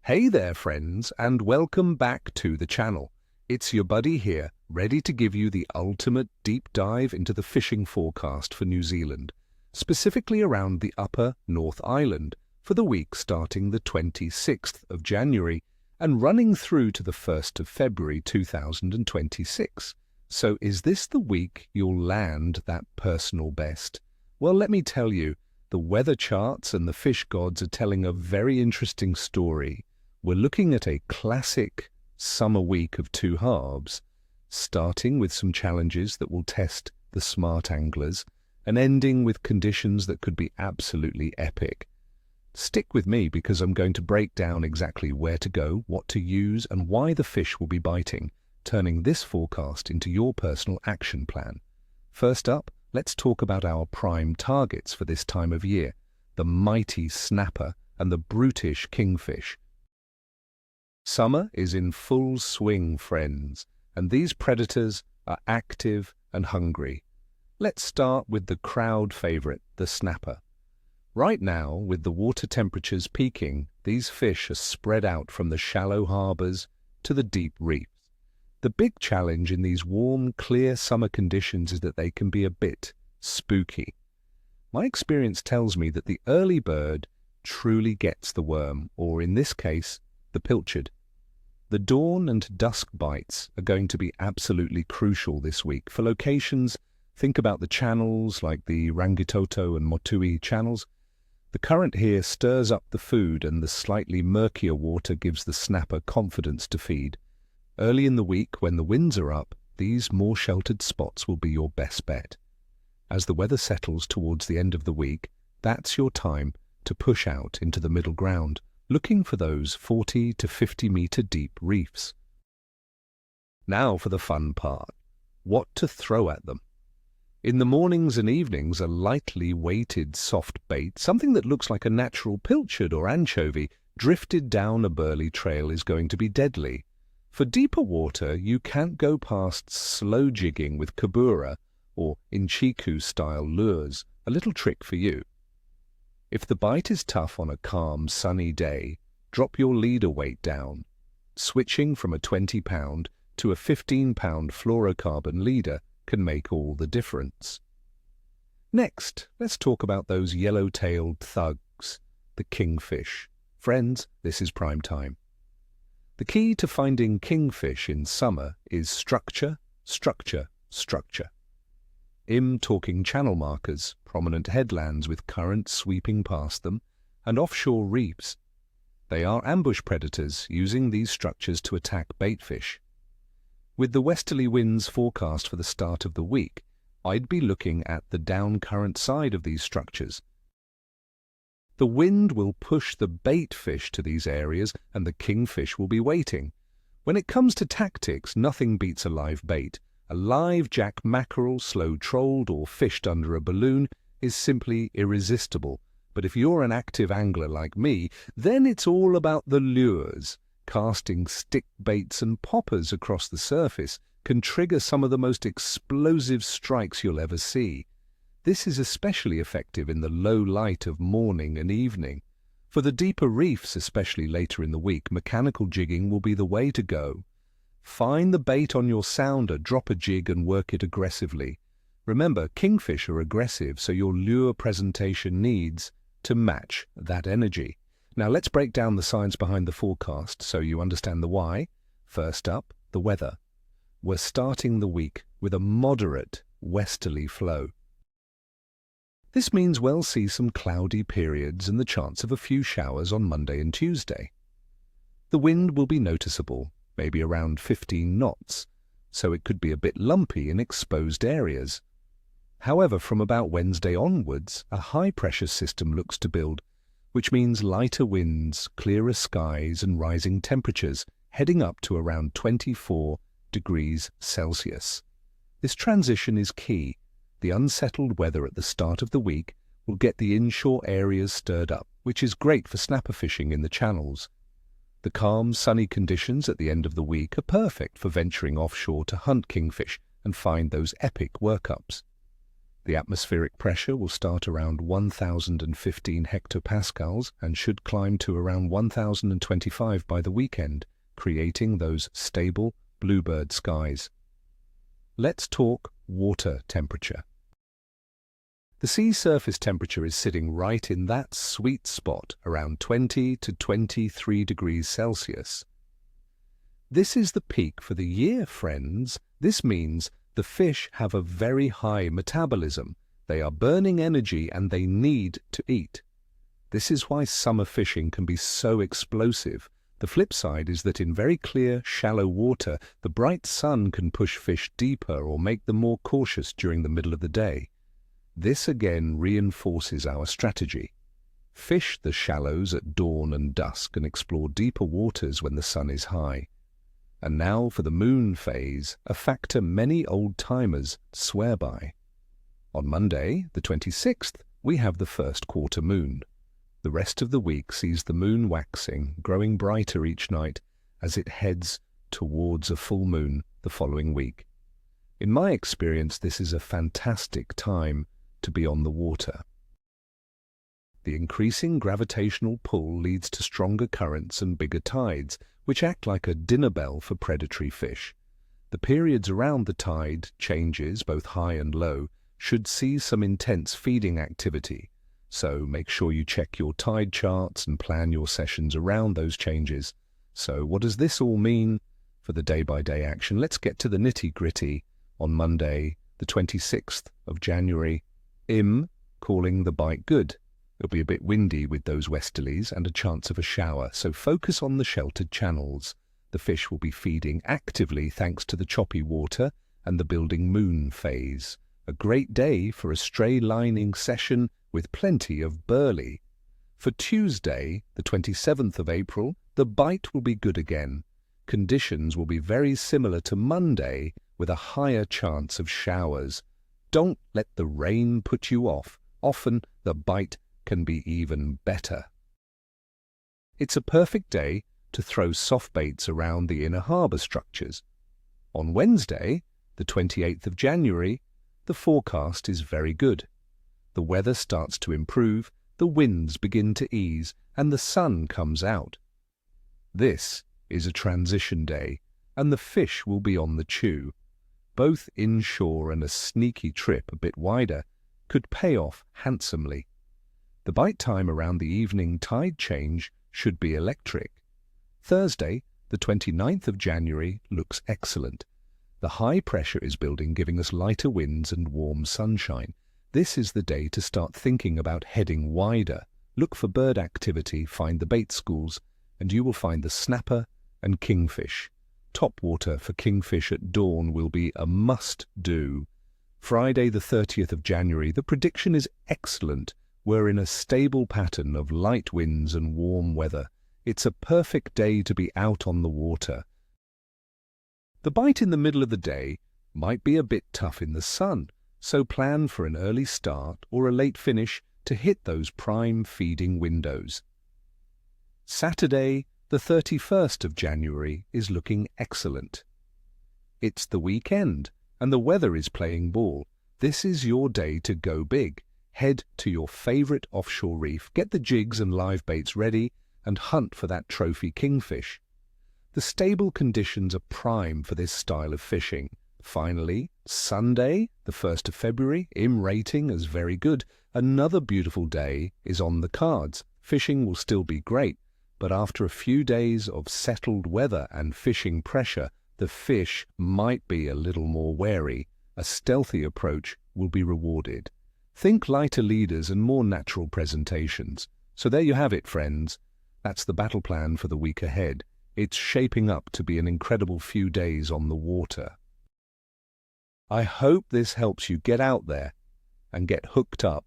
Hey there, friends, and welcome back to the channel. It's your buddy here, ready to give you the ultimate deep dive into the fishing forecast for New Zealand, specifically around the Upper North Island for the week starting the 26th of January and running through to the 1st of February 2026. So is this the week you'll land that personal best? Well, let me tell you, the weather charts and the fish gods are telling a very interesting story. We're looking at a classic summer week of two halves, starting with some challenges that will test the smart anglers and ending with conditions that could be absolutely epic. Stick with me because I'm going to break down exactly where to go, what to use, and why the fish will be biting, turning this forecast into your personal action plan. First up, let's talk about our prime targets for this time of year, the mighty snapper and the brutish kingfish. Summer is in full swing, friends, and these predators are active and hungry. Let's start with the crowd favorite, the snapper. Right now, with the water temperatures peaking, these fish are spread out from the shallow harbors to the deep reefs. The big challenge in these warm, clear summer conditions is that they can be a bit spooky. My experience tells me that the early bird truly gets the worm, or in this case, the pilchard. The dawn and dusk bites are going to be absolutely crucial this week. For locations, think about the channels like the Rangitoto and Motui channels. The current here stirs up the food and the slightly murkier water gives the snapper confidence to feed. Early in the week, when the winds are up, these more sheltered spots will be your best bet. As the weather settles towards the end of the week, that's your time to push out into the middle ground, looking for those 40 to 50 meter deep reefs. Now for the fun part, what to throw at them. In the mornings and evenings, a lightly weighted soft bait, something that looks like a natural pilchard or anchovy, drifted down a burley trail is going to be deadly. For deeper water, you can't go past slow jigging with kabura or inchiku-style lures, a little trick for you. If the bite is tough on a calm, sunny day, drop your leader weight down. Switching from a 20-pound to a 15-pound fluorocarbon leader can make all the difference. Next, let's talk about those yellow-tailed thugs, the kingfish. Friends, this is prime time. The key to finding kingfish in summer is structure, structure, structure. I'm talking channel markers, prominent headlands with currents sweeping past them, and offshore reefs. They are ambush predators using these structures to attack baitfish. With the westerly winds forecast for the start of the week, I'd be looking at the down current side of these structures. The wind will push the bait fish to these areas and the kingfish will be waiting. When it comes to tactics, nothing beats a live bait. A live jack mackerel, slow-trolled or fished under a balloon is simply irresistible. But if you're an active angler like me, then it's all about the lures. Casting stick baits and poppers across the surface can trigger some of the most explosive strikes you'll ever see. This is especially effective in the low light of morning and evening. For the deeper reefs, especially later in the week, mechanical jigging will be the way to go. Find the bait on your sounder, drop a jig and work it aggressively. Remember, kingfish are aggressive, so your lure presentation needs to match that energy. Now let's break down the science behind the forecast so you understand the why. First up, the weather. We're starting the week with a moderate westerly flow. This means we'll see some cloudy periods and the chance of a few showers on Monday and Tuesday. The wind will be noticeable, maybe around 15 knots, so it could be a bit lumpy in exposed areas. However, from about Wednesday onwards, a high-pressure system looks to build, which means lighter winds, clearer skies and rising temperatures, heading up to around 24 degrees Celsius. This transition is key. The unsettled weather at the start of the week will get the inshore areas stirred up, which is great for snapper fishing in the channels. The calm, sunny conditions at the end of the week are perfect for venturing offshore to hunt kingfish and find those epic workups. The atmospheric pressure will start around 1,015 hectopascals and should climb to around 1,025 by the weekend, creating those stable bluebird skies. Let's talk water temperature. The sea surface temperature is sitting right in that sweet spot, around 20 to 23 degrees Celsius. This is the peak for the year, friends. This means the fish have a very high metabolism. They are burning energy and they need to eat. This is why summer fishing can be so explosive. The flip side is that in very clear, shallow water, the bright sun can push fish deeper or make them more cautious during the middle of the day. This again reinforces our strategy. Fish the shallows at dawn and dusk and explore deeper waters when the sun is high. And now for the moon phase, a factor many old-timers swear by. On Monday, the 26th, we have the first quarter moon. The rest of the week sees the moon waxing, growing brighter each night as it heads towards a full moon the following week. In my experience, this is a fantastic time to be on the water. The increasing gravitational pull leads to stronger currents and bigger tides, which act like a dinner bell for predatory fish. The periods around the tide changes, both high and low, should see some intense feeding activity. So make sure you check your tide charts and plan your sessions around those changes. So what does this all mean for the day-by-day action? Let's get to the nitty-gritty. On Monday, the 26th of January, calling the bite good. It'll be a bit windy with those westerlies and a chance of a shower, so focus on the sheltered channels. The fish will be feeding actively thanks to the choppy water and the building moon phase. A great day for a stray lining session with plenty of burley. For Tuesday, the 27th of April, the bite will be good again. Conditions will be very similar to Monday with a higher chance of showers. Don't let the rain put you off. Often the bite can be even better. It's a perfect day to throw soft baits around the inner harbour structures. On Wednesday, the 28th of January, the forecast is very good. The weather starts to improve, the winds begin to ease, and the sun comes out. This is a transition day, and the fish will be on the chew. Both inshore and a sneaky trip a bit wider could pay off handsomely. The bite time around the evening tide change should be electric. Thursday, the 29th of January, looks excellent. The high pressure is building, giving us lighter winds and warm sunshine. This is the day to start thinking about heading wider. Look for bird activity, find the bait schools, and you will find the snapper and kingfish. Top water for kingfish at dawn will be a must-do. Friday, the 30th of January, the prediction is excellent. We're in a stable pattern of light winds and warm weather. It's a perfect day to be out on the water. The bite in the middle of the day might be a bit tough in the sun, so plan for an early start or a late finish to hit those prime feeding windows. Saturday, the 31st of January, is looking excellent. It's the weekend, and the weather is playing ball. This is your day to go big. Head to your favorite offshore reef, get the jigs and live baits ready, and hunt for that trophy kingfish. The stable conditions are prime for this style of fishing. Finally, Sunday, the 1st of February, rating as very good. Another beautiful day is on the cards. Fishing will still be great, but after a few days of settled weather and fishing pressure, the fish might be a little more wary. A stealthy approach will be rewarded. Think lighter leaders and more natural presentations. So there you have it, friends. That's the battle plan for the week ahead. It's shaping up to be an incredible few days on the water. I hope this helps you get out there and get hooked up.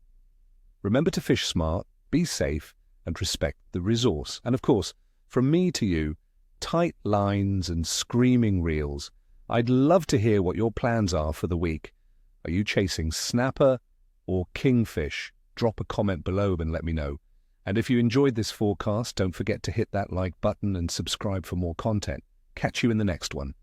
Remember to fish smart, be safe, and respect the resource. And of course, from me to you, tight lines and screaming reels. I'd love to hear what your plans are for the week. Are you chasing snapper or kingfish? Drop a comment below and let me know. And if you enjoyed this forecast, don't forget to hit that like button and subscribe for more content. Catch you in the next one.